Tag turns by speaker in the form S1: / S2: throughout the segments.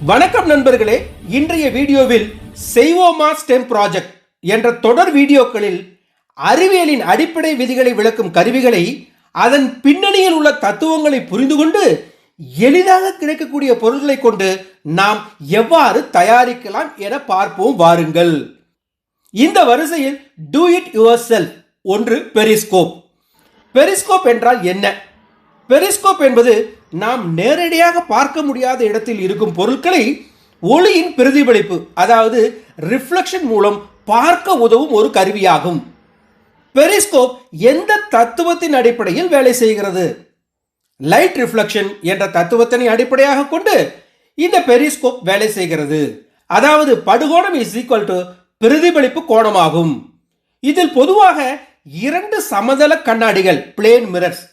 S1: வணக்கம் நண்பர்களே, இன்றைய வீடியோவில் செய்வோமா ஸ்டெம் ப்ராஜெக்ட் என்ற தொடர் வீடியோக்களில் அறிவியலின் அடிப்படை விதிகளை விளக்கும் கருவிகளை அதன் பின்னணியில் உள்ள தத்துவங்களை புரிந்து கொண்டு எளிதாக கிடைக்கக்கூடிய பொருட்களை கொண்டு நாம் எவ்வாறு தயாரிக்கலாம் என பார்ப்போம் வாருங்கள். இந்த வரிசையில் டூ இட் யுவர் செல்ஃப் ஒன்று பெரிஸ்கோப். பெரிஸ்கோப் என்றால் என்ன? பெரிஸ்கோப் என்பது நாம் நேரடியாக பார்க்க முடியாத இடத்தில் இருக்கும் பொருட்களை ஒளியின் பிரதிபலிப்பு, அதாவது ரிஃப்ளெக்ஷன் மூலம் பார்க்க உதவும் ஒரு கருவியாகும். பெரிஸ்கோப் எந்த தத்துவத்தின் அடிப்படையில் வேலை செய்கிறது? லைட் ரிஃப்ளெக்ஷன் என்ற தத்துவத்தினை அடிப்படையாக கொண்டு இந்த பெரிஸ்கோப் வேலை செய்கிறது. அதாவது படுகோணம் இஸ் ஈக்குவல் டு பிரதிபலிப்பு கோணமாகும். இதில் பொதுவாக இரண்டு சமதள கண்ணாடிகள், பிளேன் மிரர்ஸ்,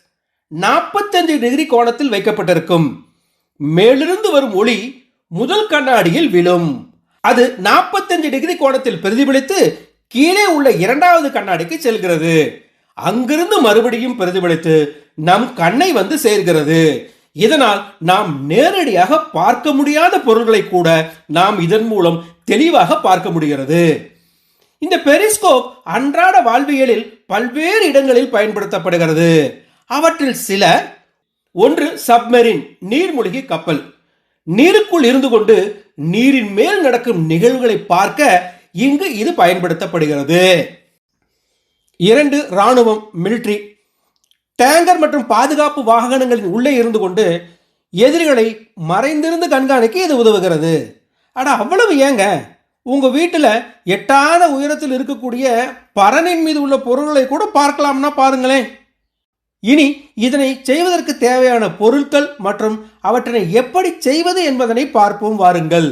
S1: 45 டிகிரி கோணத்தில் வைக்கப்பட்டிருக்கும். மேலிருந்து வரும் ஒளி முதல் கண்ணாடியில் விழும். அது 45 டிகிரி கோணத்தில் பிரதிபலித்து கீழே உள்ள இரண்டாவது கண்ணாடிக்கு செல்கிறது. அங்கிருந்து மறுபடியும் பிரதிபலித்து நம் கண்ணை வந்து சேர்கிறது. இதனால் நாம் நேரடியாக பார்க்க முடியாத பொருள்களை கூட நாம் இதன் மூலம் தெளிவாக பார்க்க முடிகிறது. இந்த பெரிஸ்கோப் அன்றாட வாழ்வியலில் பல்வேறு இடங்களில் பயன்படுத்தப்படுகிறது. அவற்றில் சில, ஒன்று சப்மெரின், நீர்மூழ்கி கப்பல். நீருக்குள் இருந்து கொண்டு நீரின் மேல் நடக்கும் நிகழ்வுகளை பார்க்க இங்கு இது பயன்படுத்தப்படுகிறது. இரண்டு, ராணுவம், மிலிட்டரி. டேங்கர் மற்றும் பாதுகாப்பு வாகனங்களின் உள்ளே இருந்து கொண்டு எதிரிகளை மறைந்திருந்து கண்காணிக்க இது உதவுகிறது. அடா அவ்வளவு ஏங்க, உங்க வீட்டில் எட்டாத உயரத்தில் இருக்கக்கூடிய பறனின் மீது உள்ள பொருள்களை கூட பார்க்கலாம்னா பாருங்களேன். இனி இதனை செய்வதற்கு தேவையான பொருட்கள் மற்றும் அவற்றினை எப்படி செய்வது என்பதனை பார்ப்போம் வாருங்கள்.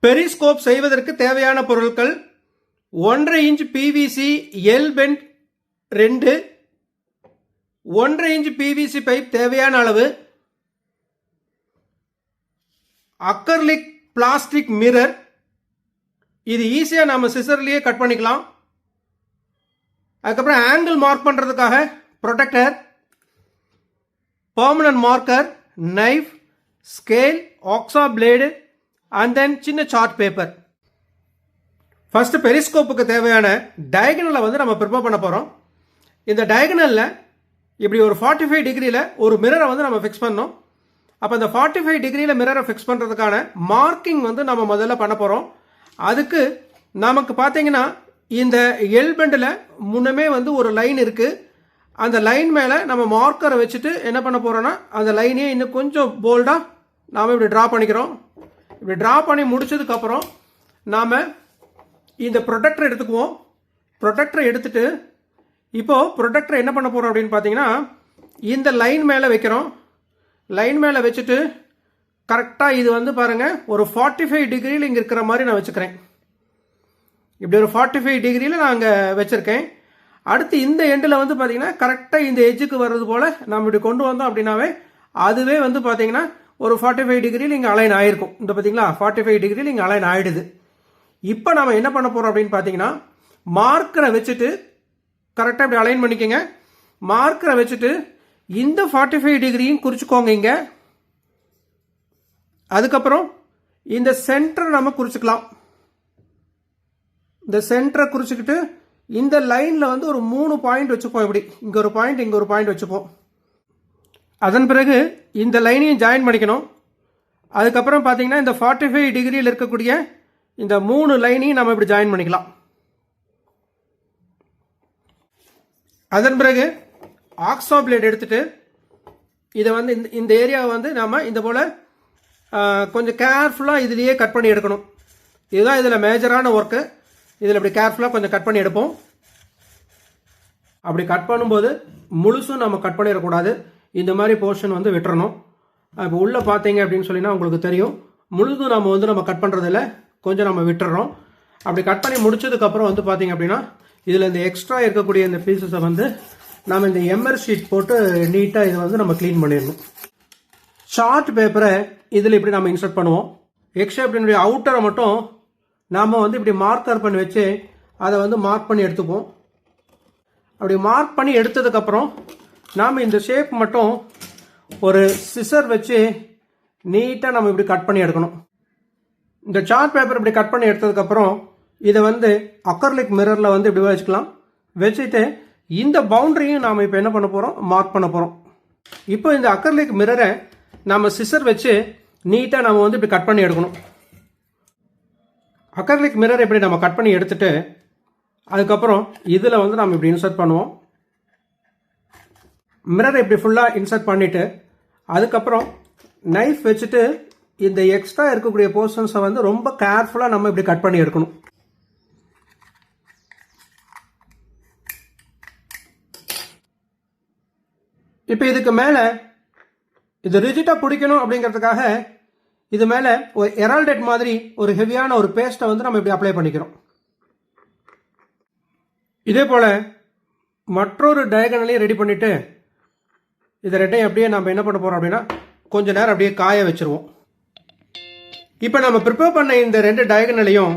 S1: பெரிஸ்கோப் செய்வதற்கு தேவையான பொருட்கள்: 1.5 inch PVC L bend 2, 1.5 inch PVC pipe தேவையான அளவு, அக்ரிலிக் பிளாஸ்டிக் மிரர், இது ஈஸியாக நம்ம சிசர்லேயே கட் பண்ணிக்கலாம். அதுக்கப்புறம் ஆங்கிள் மார்க் பண்ணுறதுக்காக protector, permanent marker, knife, scale, hacksaw blade and then சின்ன சார்ட் பேப்பர். ஃபர்ஸ்ட் பெரிஸ்கோப்புக்கு தேவையான டயகனலை வந்து நம்ம ப்ரிப்பேர் பண்ண போகிறோம். இந்த டயகனலில் இப்படி ஒரு 45 டிகிரியில் ஒரு மிரரை வந்து நம்ம ஃபிக்ஸ் பண்ணோம். அப்போ இந்த 45 டிகிரியில் மிரரை ஃபிக்ஸ் பண்ணுறதுக்கான மார்க்கிங் வந்து நம்ம முதல்ல பண்ண போகிறோம். அதுக்கு நமக்கு பார்த்தீங்கன்னா இந்த எல் பெண்டில் முன்னமே வந்து ஒரு லைன் இருக்குது. அந்த லைன் மேலே நம்ம மார்க்கரை வச்சுட்டு என்ன பண்ண போகிறோன்னா அந்த லைனையே இன்னும் கொஞ்சம் போல்டாக நாம் இப்படி ட்ரா பண்ணிக்கிறோம். இப்படி ட்ரா பண்ணி முடிச்சதுக்கப்புறம் நாம் இந்த ப்ரொடெக்டரை எடுத்துக்குவோம். ப்ரொடெக்டரை எடுத்துட்டு இப்போது ப்ரொடெக்டரை என்ன பண்ண போகிறோம் அப்படின்னு பார்த்தீங்கன்னா இந்த லைன் மேலே வைக்கிறோம். லைன் மேலே வச்சுட்டு கரெக்டாக இது வந்து பாருங்கள் ஒரு 45 டிகிரியில் இங்கே இருக்கிற மாதிரி நான் வச்சுக்கிறேன். இப்படி ஒரு 45 டிகிரியில் நான் அங்கே வச்சுருக்கேன். அடுத்து இந்த எண்டில் வந்து பார்த்தீங்கன்னா கரெக்டாக இந்த எஜ்ஜுக்கு வர்றது போல் நம்ம இப்படி கொண்டு வந்தோம் அப்படின்னாவே அதுவே வந்து பார்த்தீங்கன்னா ஒரு 45 டிகிரியில் இங்கே அலைன் ஆகிருக்கும். இந்த பார்த்தீங்களா 45 டிகிரியில் இங்கே அலைன் ஆகிடுது. இப்போ நம்ம என்ன பண்ண போகிறோம் அப்படின்னு பார்த்தீங்கன்னா மார்க்கரை வச்சுட்டு கரெக்டாக இப்படி அலைன் பண்ணிக்கோங்க. மார்க்கரை வச்சுட்டு இந்த 45 டிகிரியும் குறிச்சிக்கோங்க இங்கே. அதுக்கப்புறம் இந்த சென்டரை நம்ம குறிச்சிக்கலாம். இந்த சென்டரை குறிச்சிக்கிட்டு இந்த லைனில் வந்து ஒரு 3 பாயிண்ட் வச்சுப்போம். இப்படி இங்கே ஒரு பாயிண்ட், இங்கே ஒரு பாயிண்ட் வச்சுப்போம். அதன் பிறகு இந்த லைனையும் ஜாயின் பண்ணிக்கணும். அதுக்கப்புறம் பார்த்தீங்கன்னா இந்த 45 டிகிரியில் இருக்கக்கூடிய இந்த 3 லைனையும் நம்ம இப்படி ஜாயின் பண்ணிக்கலாம். அதன் பிறகு ஆக்ஸா பிளேட் எடுத்துட்டு இதை வந்து இந்த ஏரியாவை வந்து நாம் இந்த போல் கொஞ்சம் கேர்ஃபுல்லாக இதுலேயே கட் பண்ணி எடுக்கணும். இதுதான் இதில் மேஜரான ஒர்க்கு. இதில் இப்படி கேர்ஃபுல்லாக கொஞ்சம் கட் பண்ணி எடுப்போம். அப்படி கட் பண்ணும்போது முழுசும் நம்ம கட் பண்ணிடக்கூடாது. இந்த மாதிரி போர்ஷன் வந்து விட்டுறணும். இப்போ உள்ளே பார்த்தீங்க அப்படின்னு சொல்லினா உங்களுக்கு தெரியும், முழுதும் நம்ம கட் பண்ணுறதில்ல, கொஞ்சம் நம்ம விட்டுறோம். அப்படி கட் பண்ணி முடிச்சதுக்கப்புறம் வந்து பார்த்தீங்க அப்படின்னா இதில் இந்த எக்ஸ்ட்ரா இருக்கக்கூடிய இந்த பீசஸை வந்து நம்ம இந்த எம்ஆர் ஷீட் போட்டு நீட்டாக இதை வந்து நம்ம க்ளீன் பண்ணிடணும். சார்ட் பேப்பரை இதில் இப்படி நம்ம இன்சர்ட் பண்ணுவோம். எக்ஸ்ட்ரா இப்படினுடைய அவுட்டரை மட்டும் நாம் வந்து இப்படி மார்க்கர் பண்ணி வச்சு அதை வந்து மார்க் பண்ணி எடுத்துப்போம். அப்படி மார்க் பண்ணி எடுத்ததுக்கப்புறம் நாம் இந்த ஷேப் மட்டும் ஒரு சிசர் வச்சு நீட்டாக நம்ம இப்படி கட் பண்ணி எடுக்கணும். இந்த சார்ட் பேப்பர் இப்படி கட் பண்ணி எடுத்ததுக்கப்புறம் இதை வந்து அக்ரிலிக் மிரரில் வந்து இப்படி வச்சுக்கலாம். வச்சுட்டு இந்த பவுண்டரியும் நாம் இப்போ என்ன பண்ண போகிறோம், மார்க் பண்ண போகிறோம். இப்போ இந்த அக்ரிலிக் மிரரை நம்ம சிசர் வச்சு நீட்டாக நம்ம வந்து இப்படி கட் பண்ணி எடுக்கணும். அக்ரிலிக் மிரர் இப்படி நம்ம கட் பண்ணி எடுத்துட்டு அதுக்கப்புறம் இதில் வந்து நம்ம இப்படி இன்சர்ட் பண்ணுவோம். மிரரை இப்படி ஃபுல்லாக இன்சர்ட் பண்ணிவிட்டு அதுக்கப்புறம் நைஃப் வச்சுட்டு இந்த எக்ஸ்ட்ரா இருக்கக்கூடிய போர்ஷன்ஸை வந்து ரொம்ப கேர்ஃபுல்லாக நம்ம இப்படி கட் பண்ணி எடுக்கணும். இப்போ இதுக்கு மேலே இது ரிஜிட்டாக பிடிக்கணும் அப்படிங்கிறதுக்காக இது மேலே ஒரு எரால்டெட் மாதிரி ஒரு ஹெவியான ஒரு பேஸ்ட்டை வந்து நம்ம இப்படி அப்ளை பண்ணிக்கிறோம். இதே போல் மற்றொரு டயகனலையும் ரெடி பண்ணிவிட்டு இதை ரெட்டையும் அப்படியே நம்ம என்ன பண்ண போகிறோம் அப்படின்னா கொஞ்சம் நேரம் அப்படியே காய வச்சுருவோம். இப்போ நம்ம ப்ரிப்பேர் பண்ண இந்த 2 டயகனலையும்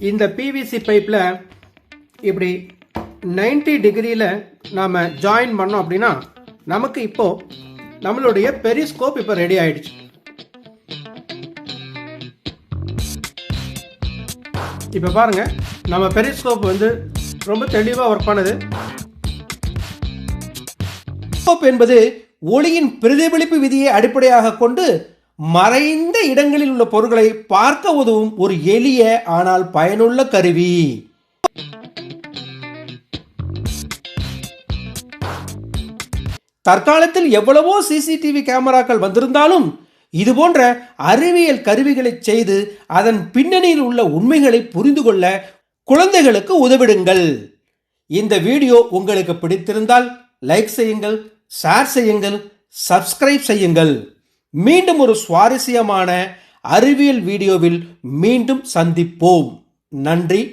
S1: இந்த பிவிசி பைப்பில் இப்படி 90 டிகிரியில் நாம் ஜாயின் பண்ணோம் அப்படின்னா நமக்கு இப்போது நம்மளுடைய பெரிஸ்கோப் இப்போ ரெடி ஆயிடுச்சு. இப்போ பாருங்கள், நம்ம பெரிஸ்கோப் வந்து ரொம்ப தெளிவாக ஒர்க் பண்ணுது. பெரிஸ்கோப் என்பது ஒளியின் பிரதிபலிப்பு விதியை அடிப்படையாக கொண்டு மறைந்த இடங்களில் உள்ள பொருட்களை பார்க்க உதவும் ஒரு எளிய ஆனால் பயனுள்ள கருவி. தற்காலத்தில் எவ்வளவோ சிசிடிவி கேமராக்கள் வந்திருந்தாலும் இதுபோன்ற அறிவியல் கருவிகளை செய்து அதன் பின்னணியில் உள்ள உண்மைகளை புரிந்து கொள்ள குழந்தைகளுக்கு உதவிடுங்கள். இந்த வீடியோ உங்களுக்கு பிடித்திருந்தால் லைக் செய்யுங்கள், ஷேர் செய்யுங்கள், சப்ஸ்கிரைப் செய்யுங்கள். மீண்டும் ஒரு சுவாரஸ்யமான அறிவியல் வீடியோவில் மீண்டும் சந்திப்போம். நன்றி.